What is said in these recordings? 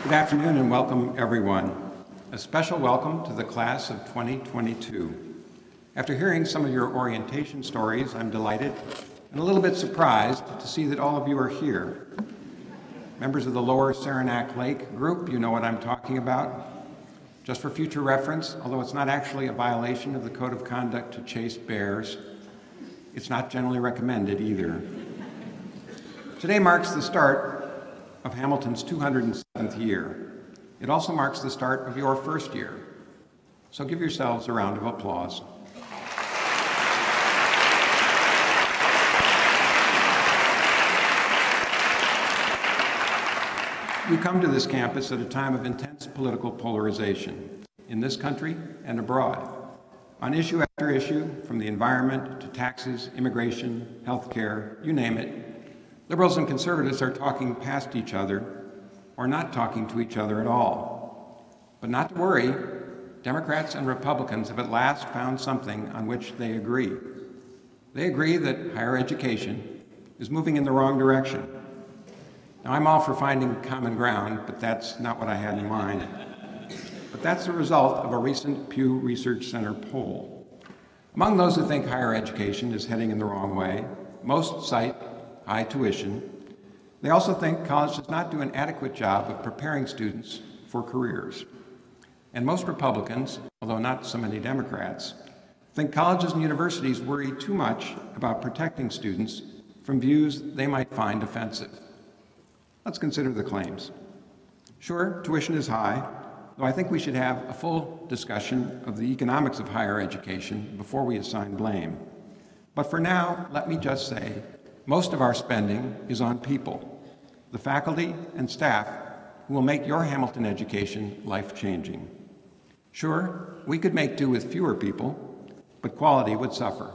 Good afternoon and welcome, everyone. A special welcome to the class of 2022. After hearing some of your orientation stories, I'm delighted and a little bit surprised to see that all of you are here. Members of the Lower Saranac Lake group, you know what I'm talking about. Just for future reference, although it's not actually a violation of the Code of Conduct to chase bears, it's not generally recommended either. Today marks the start of Hamilton's 207th year. It also marks the start of your first year. So give yourselves a round of applause. You come to this campus at a time of intense political polarization in this country and abroad. On issue after issue, from the environment to taxes, immigration, healthcare, you name it, liberals and conservatives are talking past each other or not talking to each other at all. But not to worry, Democrats and Republicans have at last found something on which they agree. They agree that higher education is moving in the wrong direction. Now, I'm all for finding common ground, but that's not what I had in mind. But that's the result of a recent Pew Research Center poll. Among those who think higher education is heading in the wrong way, most cite high tuition. They also think college does not do an adequate job of preparing students for careers. And most Republicans, although not so many Democrats, think colleges and universities worry too much about protecting students from views they might find offensive. Let's consider the claims. Sure, tuition is high, though I think we should have a full discussion of the economics of higher education before we assign blame. But for now, let me just say, most of our spending is on people, the faculty and staff who will make your Hamilton education life-changing. Sure, we could make do with fewer people, but quality would suffer.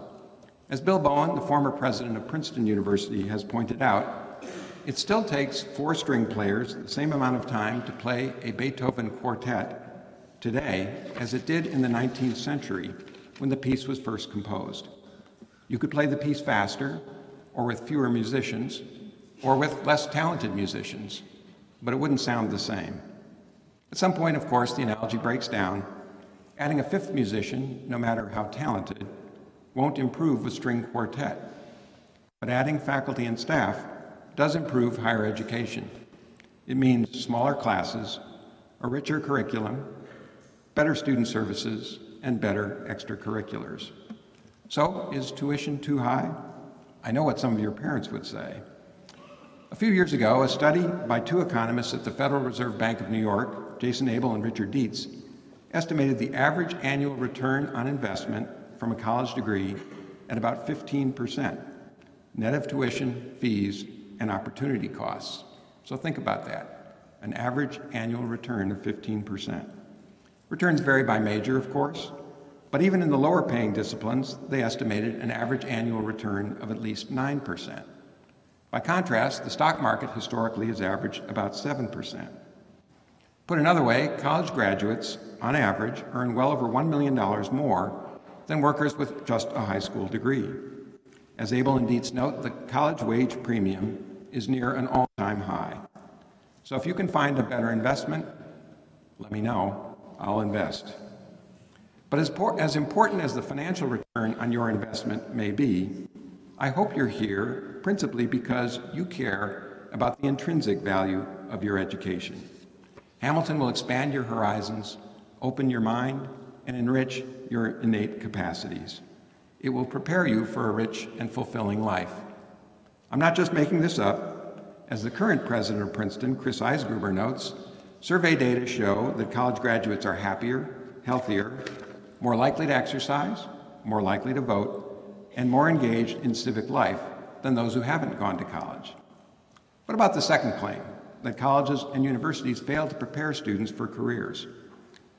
As Bill Bowen, the former president of Princeton University, has pointed out, it still takes 4 string players the same amount of time to play a Beethoven quartet today as it did in the 19th century when the piece was first composed. You could play the piece faster, or with fewer musicians, or with less talented musicians, but it wouldn't sound the same. At some point, of course, the analogy breaks down. Adding a 5th musician, no matter how talented, won't improve a string quartet. But adding faculty and staff does improve higher education. It means smaller classes, a richer curriculum, better student services, and better extracurriculars. So, is tuition too high? I know what some of your parents would say. A few years ago, a study by 2 economists at the Federal Reserve Bank of New York, Jason Abel and Richard Dietz, estimated the average annual return on investment from a college degree at about 15%, net of tuition, fees, and opportunity costs. So think about that, an average annual return of 15%. Returns vary by major, of course, but even in the lower paying disciplines, they estimated an average annual return of at least 9%. By contrast, the stock market historically has averaged about 7%. Put another way, college graduates, on average, earn well over $1 million more than workers with just a high school degree. As Abel and Dietz note, the college wage premium is near an all-time high. So if you can find a better investment, let me know, I'll invest. But as important as the financial return on your investment may be, I hope you're here principally because you care about the intrinsic value of your education. Hamilton will expand your horizons, open your mind, and enrich your innate capacities. It will prepare you for a rich and fulfilling life. I'm not just making this up. As the current president of Princeton, Chris Eisgruber, notes, survey data show that college graduates are happier, healthier, more likely to exercise, more likely to vote, and more engaged in civic life than those who haven't gone to college. What about the second claim, that colleges and universities fail to prepare students for careers?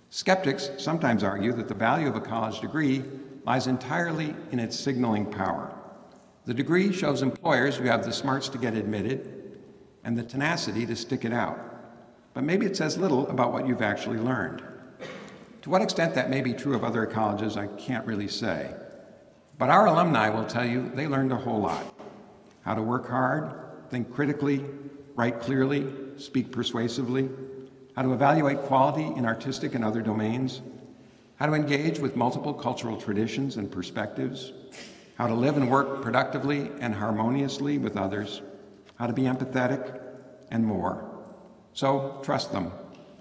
Skeptics sometimes argue that the value of a college degree lies entirely in its signaling power. The degree shows employers you have the smarts to get admitted and the tenacity to stick it out. But maybe it says little about what you've actually learned. To what extent that may be true of other colleges, I can't really say. But our alumni will tell you they learned a whole lot. How to work hard, think critically, write clearly, speak persuasively, how to evaluate quality in artistic and other domains, how to engage with multiple cultural traditions and perspectives, how to live and work productively and harmoniously with others, how to be empathetic, and more. So trust them.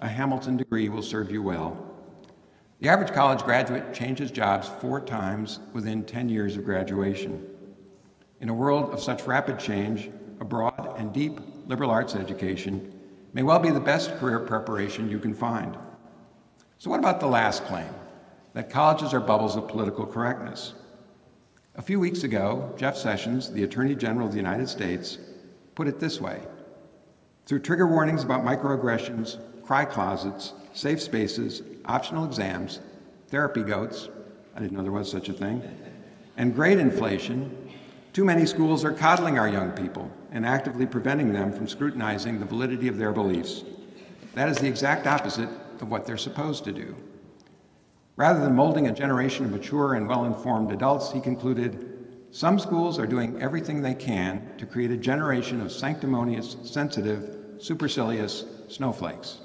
A Hamilton degree will serve you well. The average college graduate changes jobs 4 times within 10 years of graduation. In a world of such rapid change, a broad and deep liberal arts education may well be the best career preparation you can find. So what about the last claim, that colleges are bubbles of political correctness? A few weeks ago, Jeff Sessions, the Attorney General of the United States, put it this way: through trigger warnings about microaggressions, cry closets, safe spaces, optional exams, therapy goats, I didn't know there was such a thing, and grade inflation, too many schools are coddling our young people and actively preventing them from scrutinizing the validity of their beliefs. That is the exact opposite of what they're supposed to do. Rather than molding a generation of mature and well-informed adults, he concluded, some schools are doing everything they can to create a generation of sanctimonious, sensitive, supercilious snowflakes.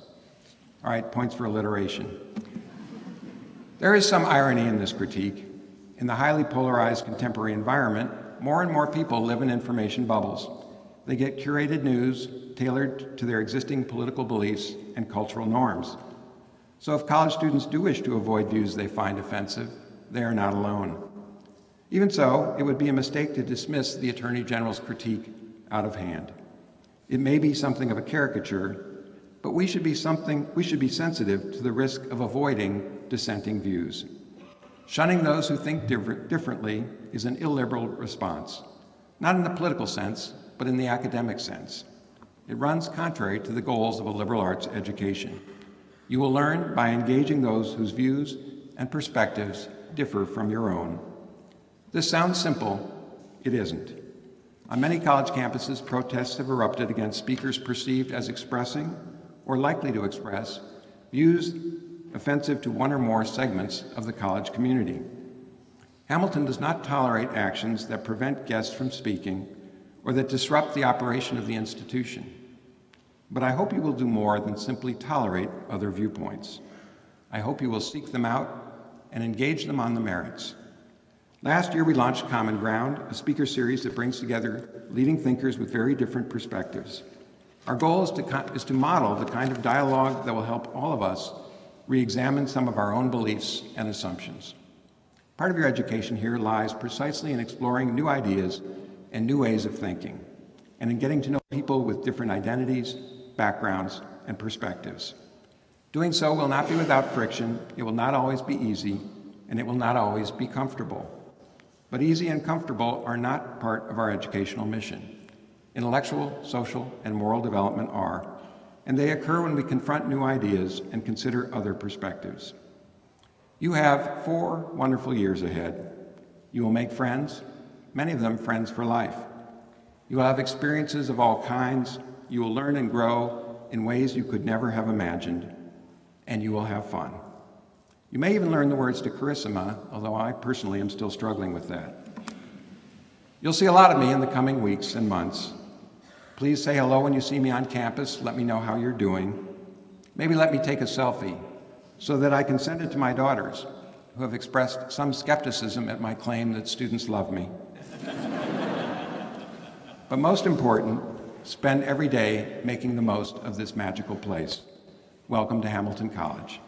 All right, points for alliteration. There is some irony in this critique. In the highly polarized contemporary environment, more and more people live in information bubbles. They get curated news tailored to their existing political beliefs and cultural norms. So if college students do wish to avoid views they find offensive, they are not alone. Even so, it would be a mistake to dismiss the Attorney General's critique out of hand. It may be something of a caricature, but we should be sensitive to the risk of avoiding dissenting views. Shunning those who think differently is an illiberal response, not in the political sense, but in the academic sense. It runs contrary to the goals of a liberal arts education. You will learn by engaging those whose views and perspectives differ from your own. This sounds simple. It isn't. On many college campuses, protests have erupted against speakers perceived as expressing, or likely to express, views offensive to one or more segments of the college community. Hamilton does not tolerate actions that prevent guests from speaking or that disrupt the operation of the institution. But I hope you will do more than simply tolerate other viewpoints. I hope you will seek them out and engage them on the merits. Last year, we launched Common Ground, a speaker series that brings together leading thinkers with very different perspectives. Our goal is to model the kind of dialogue that will help all of us re-examine some of our own beliefs and assumptions. Part of your education here lies precisely in exploring new ideas and new ways of thinking, and in getting to know people with different identities, backgrounds, and perspectives. Doing so will not be without friction, it will not always be easy, and it will not always be comfortable. But easy and comfortable are not part of our educational mission. Intellectual, social, and moral development are, and they occur when we confront new ideas and consider other perspectives. You have 4 wonderful years ahead. You will make friends, many of them friends for life. You will have experiences of all kinds. You will learn and grow in ways you could never have imagined, and you will have fun. You may even learn the words to Carissima, although I personally am still struggling with that. You'll see a lot of me in the coming weeks and months. Please say hello when you see me on campus. Let me know how you're doing. Maybe let me take a selfie so that I can send it to my daughters, who have expressed some skepticism at my claim that students love me. But most important, spend every day making the most of this magical place. Welcome to Hamilton College.